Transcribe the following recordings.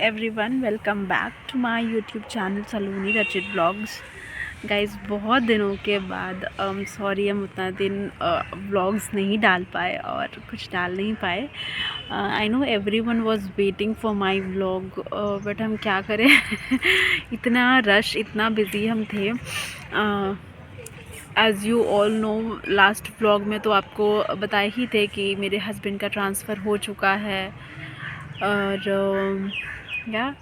Everyone, welcome back to my YouTube channel Saloni Rachit blogs. Guys, बहुत दिनों के बाद सॉरी हम उतना दिन व्लॉग्स नहीं डाल पाए और कुछ डाल नहीं पाए। I know everyone was waiting for my vlog, but हम क्या करें इतना रश, इतना बिजी हम थे। As you all know, last vlog में तो आपको बताए ही थे कि मेरे हस्बैंड का ट्रांसफ़र हो चुका है और या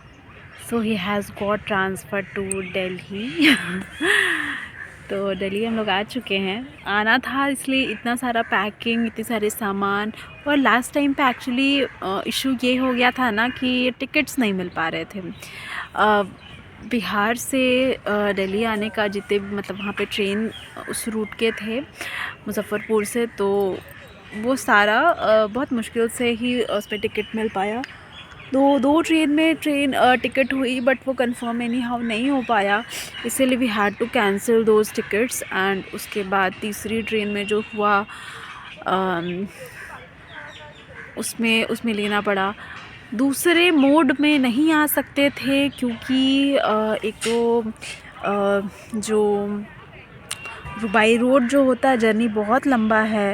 so he has got transfer to Delhi. तो दिल्ली हम लोग आ चुके हैं। आना था इसलिए इतना सारा पैकिंग, इतने सारे सामान। और लास्ट टाइम पे एक्चुअली इशू ये हो गया था ना कि टिकट्स नहीं मिल पा रहे थे। बिहार से दिल्ली आने का जितने मतलब वहाँ पे ट्रेन उस रूट के थे मुज़फ़्फ़रपुर से, तो वो सारा बहुत मुश्किल से ही उस पर टिकट मिल पाया। दो ट्रेन में टिकट हुई, बट वो कंफर्म एनी हाउ नहीं हो पाया, इसीलिए we had to cancel those tickets. And उसके बाद तीसरी ट्रेन में जो हुआ उसमें लेना पड़ा। दूसरे मोड में नहीं आ सकते थे क्योंकि एक तो जो बाई रोड जो होता है जर्नी बहुत लंबा है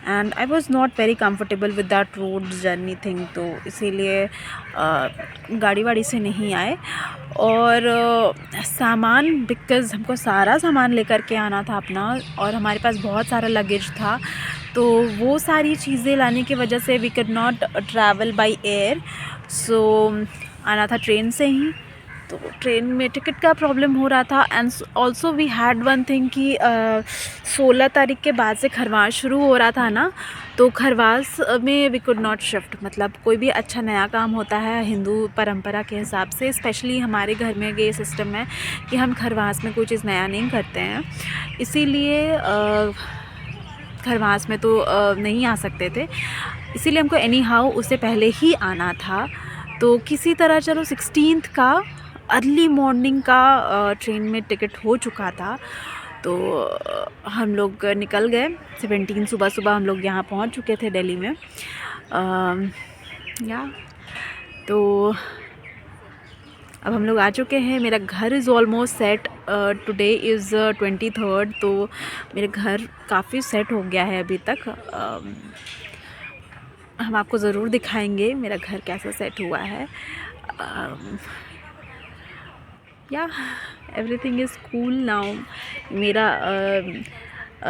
and I was not very comfortable with that road journey thing, तो इसीलिए गाड़ी वाड़ी से नहीं आए। और सामान, बिकॉज़ हमको सारा सामान लेकर के आना था अपना और हमारे पास बहुत सारा लगेज था, तो वो सारी चीज़ें लाने की वजह से we could not travel by air, so आना था ट्रेन से ही। तो ट्रेन में टिकट का प्रॉब्लम हो रहा था। And also we had one thing कि 16 तारीख के बाद से खरवास शुरू हो रहा था ना, तो खरवास में वी कुड नॉट शिफ्ट। मतलब कोई भी अच्छा नया काम होता है हिंदू परंपरा के हिसाब से, स्पेशली हमारे घर में ये सिस्टम है कि हम खरवास में कोई चीज़ नया नहीं करते हैं, इसीलिए खरवास में तो नहीं आ सकते थे, इसीलिए हमको एनी हाउ उससे पहले ही आना था। तो किसी तरह चलो 16th का अर्ली मॉर्निंग का ट्रेन में टिकट हो चुका था, तो हम लोग निकल गए। 17 सुबह हम लोग यहाँ पहुँच चुके थे दिल्ली में। या तो अब हम लोग आ चुके हैं। मेरा घर is almost set. Today is 23rd, तो मेरे घर काफ़ी सेट हो गया है अभी तक। हम आपको ज़रूर दिखाएंगे मेरा घर कैसा सेट हुआ है। या एवरीथिंग इज़ कूल नाउ। मेरा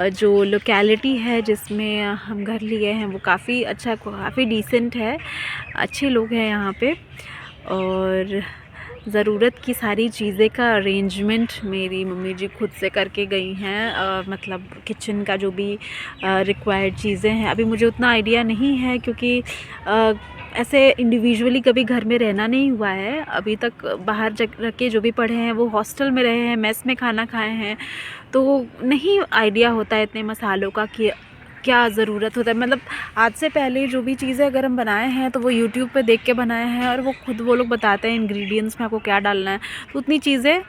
जो लोकेलिटी है जिसमें हम घर लिए हैं वो काफ़ी अच्छा, काफ़ी डिसेंट है, अच्छे लोग हैं यहाँ पे, और ज़रूरत की सारी चीज़ें का अरेंजमेंट मेरी मम्मी जी खुद से करके गई हैं। मतलब किचन का जो भी रिक्वायर्ड चीज़ें हैं, अभी मुझे उतना आइडिया नहीं है क्योंकि ऐसे इंडिविजुअली कभी घर में रहना नहीं हुआ है अभी तक। बाहर रह के जो भी पढ़े हैं वो हॉस्टल में रहे हैं, मेस में खाना खाए हैं, तो नहीं आइडिया होता है इतने मसालों का कि क्या ज़रूरत होता है। मतलब आज से पहले जो भी चीज़ें अगर हम बनाए हैं तो वो यूट्यूब पे देख के बनाए हैं, और वो लोग बताते हैं इंग्रेडिएंट्स में आपको क्या डालना है, तो उतनी चीज़ें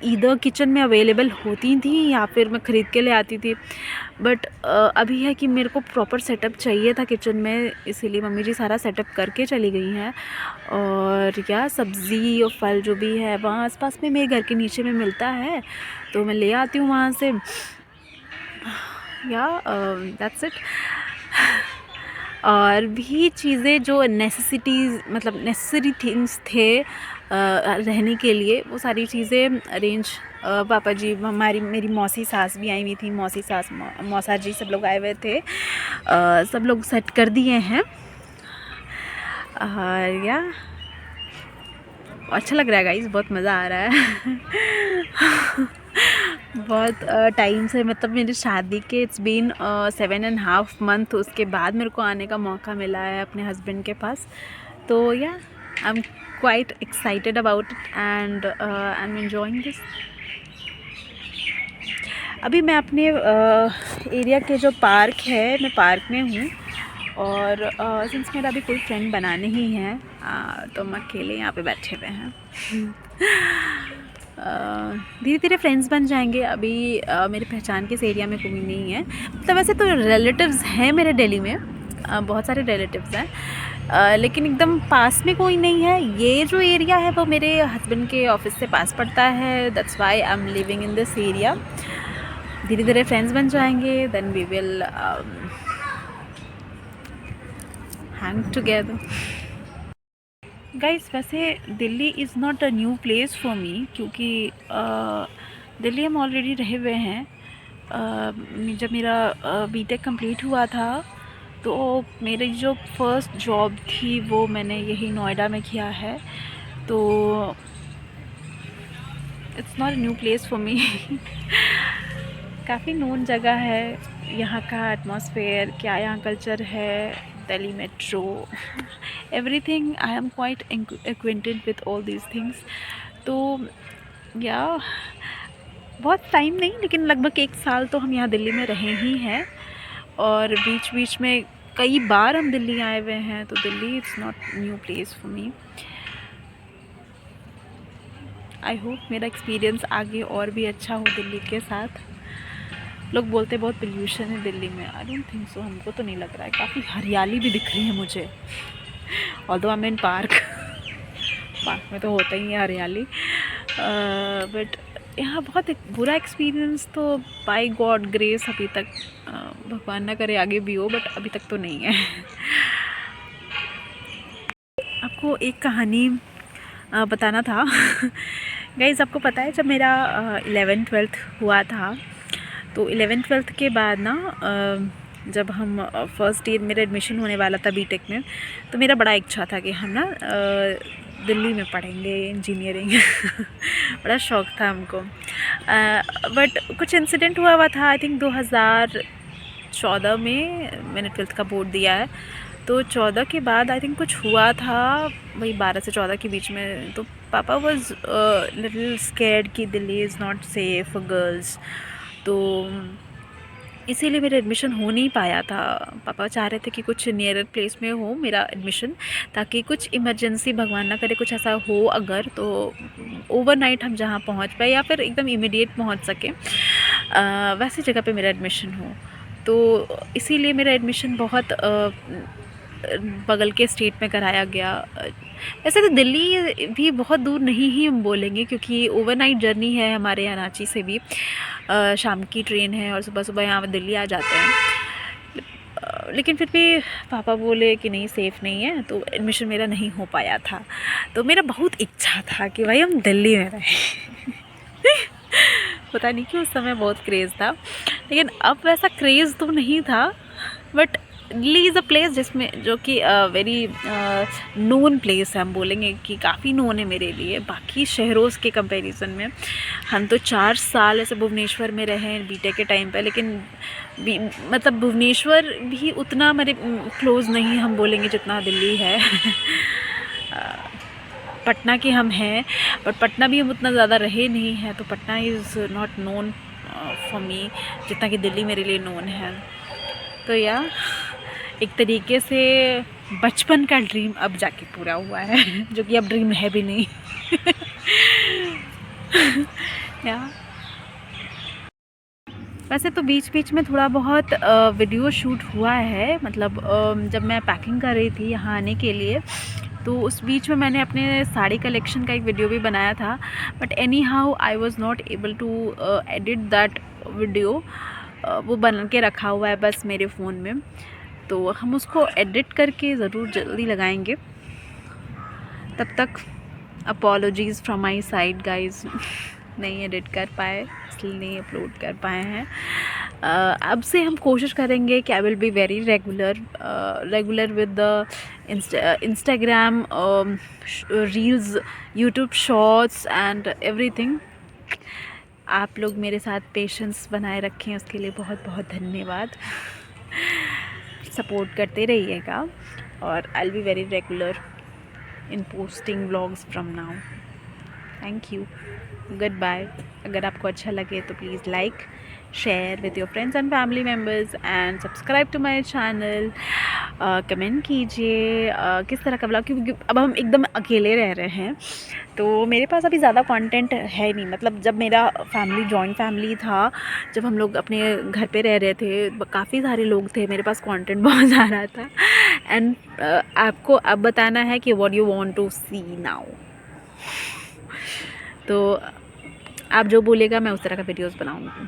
ईदर किचन में अवेलेबल होती थी या फिर मैं ख़रीद के ले आती थी। बट अभी है कि मेरे को प्रॉपर सेटअप चाहिए था किचन में, इसीलिए मम्मी जी सारा सेटअप करके चली गई हैं। और क्या सब्ज़ी और फल जो भी है वहाँ आसपास में मेरे घर के नीचे में मिलता है, तो मैं ले आती हूँ वहाँ से। या दैट्स इट। और भी चीज़ें जो नेसेसरी थिंग्स थे रहने के लिए, वो सारी चीज़ें अरेंज पापा जी, मेरी मौसी सास भी आई हुई थी, मौसी सास मौसा जी सब लोग आए हुए थे, सब लोग सेट कर दिए हैं। या अच्छा लग रहा है गाइस, बहुत मज़ा आ रहा है। बहुत टाइम से, मतलब मेरी शादी के इट्स बीन 7.5 month, उसके बाद मेरे को आने का मौका मिला है अपने हस्बैंड के पास। तो या I am quite excited about it and I am enjoying this. अभी मैं अपने एरिया के जो पार्क है, मैं पार्क में हूँ, और सिंस मेरा अभी कोई फ्रेंड बना नहीं है, तो हम अकेले यहाँ पे बैठे हुए हैं। धीरे धीरे फ्रेंड्स बन जाएंगे। अभी मेरे पहचान के इस एरिया में कोई नहीं है। मतलब वैसे तो रिलेटिव्स हैं मेरे दिल्ली में, बहुत सारे रिलेटिव्स हैं, लेकिन एकदम पास में कोई नहीं है। ये जो एरिया है वो मेरे हस्बैंड के ऑफिस से पास पड़ता है, that's why I am living in this area. धीरे धीरे फ्रेंड्स बन जाएंगे, then we will hang together. Guys वैसे Delhi is not a new place for me, क्योंकि दिल्ली हम ऑलरेडी रहे हुए हैं। जब मेरा बीटेक कंप्लीट हुआ था तो मेरी जो फर्स्ट जॉब थी वो मैंने यही नोएडा में किया है, तो it's not a new place for मी। काफ़ी नोन जगह है, यहाँ का एटमॉस्फेयर क्या, यहाँ कल्चर है, Delhi metro, everything I am quite acquainted with all these things. तो या बहुत टाइम नहीं, लेकिन लगभग 1 साल तो हम यहाँ दिल्ली में रहे ही हैं, और बीच बीच में कई बार हम दिल्ली आए हुए हैं, तो Delhi it's not new place for me. I hope मेरा एक्सपीरियंस आगे और भी अच्छा हो दिल्ली के साथ। लोग बोलते बहुत पोल्यूशन है दिल्ली में, आई डोंट थिंक सो, हमको तो नहीं लग रहा है। काफ़ी हरियाली भी दिख रही है मुझे, although I am in park. Park में तो होता ही है हरियाली, बट यहाँ बहुत एक बुरा एक्सपीरियंस तो बाय गॉड ग्रेस अभी तक, भगवान ना करे आगे भी हो, बट अभी तक तो नहीं है। आपको एक कहानी बताना था। गाइज़ आपको पता है जब मेरा 11th-12th हुआ था, तो 11th-12th के बाद ना जब हम फर्स्ट ईयर मेरा एडमिशन होने वाला था बीटेक में, तो मेरा बड़ा इच्छा था कि हम ना दिल्ली में पढ़ेंगे इंजीनियरिंग। बड़ा शौक़ था हमको, बट कुछ इंसिडेंट हुआ था। आई थिंक 2014 में मैंने 12th का बोर्ड दिया है, तो 14 के बाद आई थिंक कुछ हुआ था, वही 12 से 14 के बीच में। तो पापा वॉज लिटिल स्कैर्ड कि Delhi is not safe for girls, तो इसीलिए मेरा एडमिशन हो नहीं पाया था। पापा चाह रहे थे कि कुछ नियरर प्लेस में हो मेरा एडमिशन, ताकि कुछ इमरजेंसी भगवान ना करे कुछ ऐसा हो अगर, तो ओवरनाइट हम जहाँ पहुँच पाए या फिर एकदम इमीडिएट पहुँच सकें, वैसी जगह पे मेरा एडमिशन हो। तो इसीलिए मेरा एडमिशन बहुत बगल के स्टेट में कराया गया। वैसे तो दिल्ली भी बहुत दूर नहीं ही हम बोलेंगे, क्योंकि ओवरनाइट जर्नी है हमारे यहाँ रांची से भी, शाम की ट्रेन है और सुबह सुबह यहाँ दिल्ली आ जाते हैं। लेकिन फिर भी पापा बोले कि नहीं, सेफ़ नहीं है, तो एडमिशन मेरा नहीं हो पाया था। तो मेरा बहुत इच्छा था कि भाई हम दिल्ली में रहें। पता नहीं क्यों उस समय बहुत क्रेज़ था, लेकिन अब वैसा क्रेज़ तो नहीं था, but Delhi is a place जिसमें जो कि वेरी नोन प्लेस है, हम बोलेंगे कि काफ़ी नोन है मेरे लिए बाकी शहरों के कंपैरिजन में। हम तो 4 साल ऐसे भुवनेश्वर में रहे हैं बीटेक के टाइम पे, लेकिन मतलब भुवनेश्वर भी उतना मेरे क्लोज़ नहीं हम बोलेंगे जितना दिल्ली है। पटना के हम हैं, बट पटना भी हम उतना ज़्यादा रहे नहीं हैं, तो Patna is not known for me जितना कि दिल्ली मेरे लिए नोन है। तो या एक तरीके से बचपन का ड्रीम अब जाके पूरा हुआ है, जो कि अब ड्रीम है भी नहीं। या वैसे तो बीच बीच में थोड़ा बहुत वीडियो शूट हुआ है, मतलब जब मैं पैकिंग कर रही थी यहाँ आने के लिए, तो उस बीच में मैंने अपने साड़ी कलेक्शन का एक वीडियो भी बनाया था, but anyhow I was not able to edit that video. वो बन के रखा हुआ है बस मेरे फ़ोन में, तो हम उसको एडिट करके ज़रूर जल्दी लगाएंगे। तब तक अपॉलोजीज़ फ्रॉम माई साइड गाइज़, नहीं एडिट कर पाए इसलिए नहीं अपलोड कर पाए हैं। अब से हम कोशिश करेंगे कि आई will be very regular with the Instagram reels, YouTube shorts and everything. आप लोग मेरे साथ पेशेंस बनाए रखें, उसके लिए बहुत बहुत धन्यवाद। सपोर्ट करते रहिएगा, और I will be very regular in posting vlogs from now. Thank you, goodbye. अगर आपको अच्छा लगे तो please like, share with your friends and family members and subscribe to my channel. Comment कीजिए किस तरह का ब्लॉग, क्योंकि अब हम एकदम अकेले रह रहे हैं, तो मेरे पास अभी ज़्यादा कंटेंट है नहीं। मतलब जब मेरा फैमिली जॉइंट फैमिली था, जब हम लोग अपने घर पे रह रहे थे, काफ़ी सारे लोग थे, मेरे पास कंटेंट बहुत आ रहा था। एंड आपको अब बताना है कि what you want to see now. तो आप जो बोलेगा मैं उस तरह का वीडियोस बनाऊंगी।